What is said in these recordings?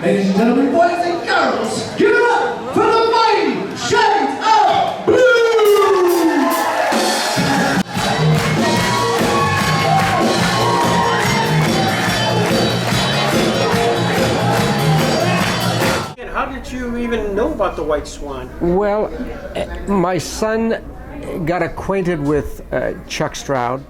Ladies and gentlemen, boys and girls, give it up for the mighty Shades of Blue! And how did you even know about the White Swan? Well, my son got acquainted with Chuck Stroud,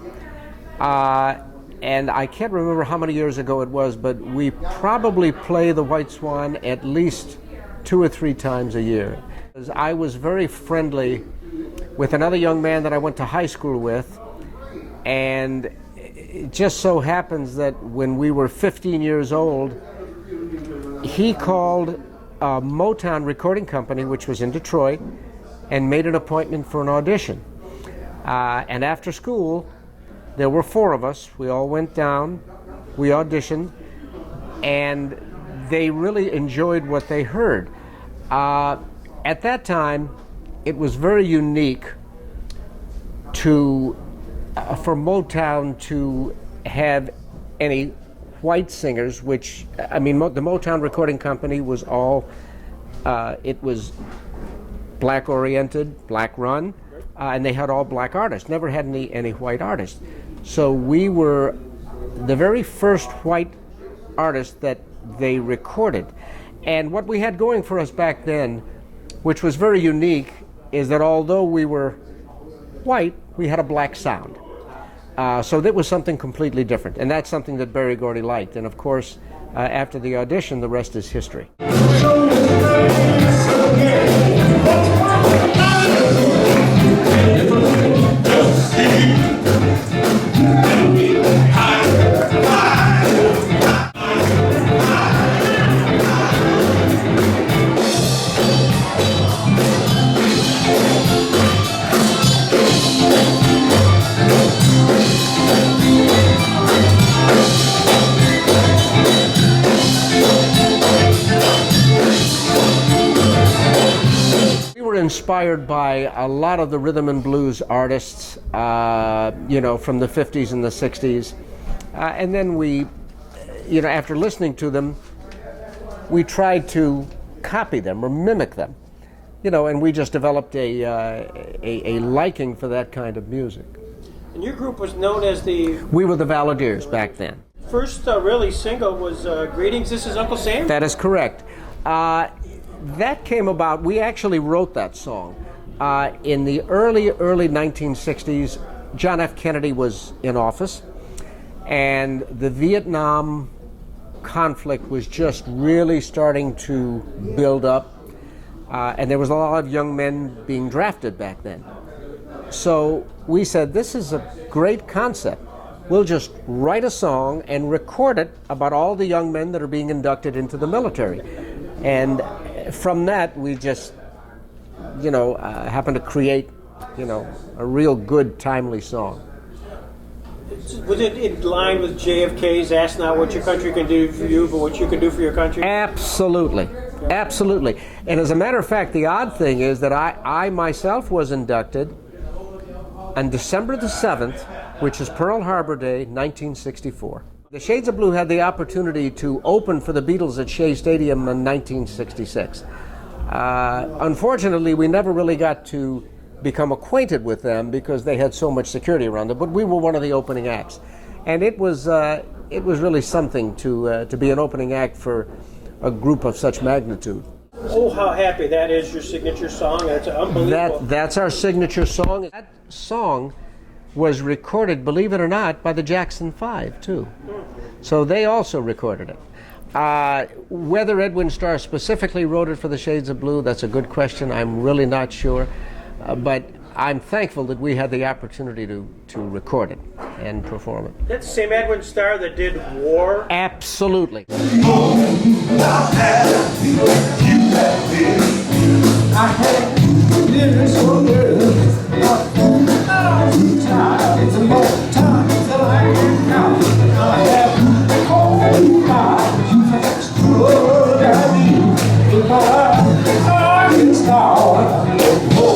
and I can't remember how many years ago it was, but we probably play the White Swan at least 2 or 3 times a year. I was very friendly with another young man that I went to high school with, and it just so happens that when we were 15 years old, he called a Motown recording company, which was in Detroit, and made an appointment for an audition. And after school, there were 4 of us. We all went down, we auditioned, and they really enjoyed what they heard. At that time, it was very unique for Motown to have any white singers, which, I mean, the Motown recording company was all, it was black-oriented, black-run, and they had all black artists, never had any white artists. So we were the very first white artist that they recorded. And what we had going for us back then, which was very unique, is that although we were white, we had a black sound. So that was something completely different, and that's something that Berry Gordy liked. And of course, after the audition, the rest is history. Inspired by a lot of the rhythm and blues artists, you know, from the 50s and the 60s. And then we, you know, after listening to them, we tried to copy them or mimic them, you know, and we just developed a liking for that kind of music. And your group was known as the... We were the Valadiers back then. First really single was Greetings, This is Uncle Sam? That is correct. That came about, we actually wrote that song. In the early 1960s, John F. Kennedy was in office, and the Vietnam conflict was just really starting to build up, and there was a lot of young men being drafted back then. So we said, this is a great concept. We'll just write a song and record it about all the young men that are being inducted into the military. And from that, we just, you know, happened to create, you know, a real good, timely song. Was it in line with JFK's Ask Not What Your Country Can Do For You, but what you can do for your country? Absolutely. Absolutely. And as a matter of fact, the odd thing is that I myself was inducted on December the 7th, which is Pearl Harbor Day, 1964. The Shades of Blue had the opportunity to open for the Beatles at Shea Stadium in 1966. Unfortunately, we never really got to become acquainted with them because they had so much security around them, but we were one of the opening acts. And it was really something to be an opening act for a group of such magnitude. Oh, how happy. That is your signature song. That's unbelievable. That's our signature song. That song was recorded, believe it or not, by the Jackson 5, too. So they also recorded it. Whether Edwin Starr specifically wrote it for the Shades of Blue, that's a good question. I'm really not sure. But I'm thankful that we had the opportunity to record it and perform it. That's the same Edwin Starr that did War? Absolutely. I had lyrics for girls. It's a long time till I can count. I have all you got. You have extraordinary. If I can start, oh,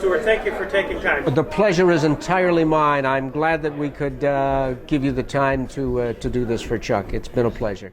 Stuart, thank you for taking time. The pleasure is entirely mine. I'm glad that we could give you the time to do this for Chuck. It's been a pleasure.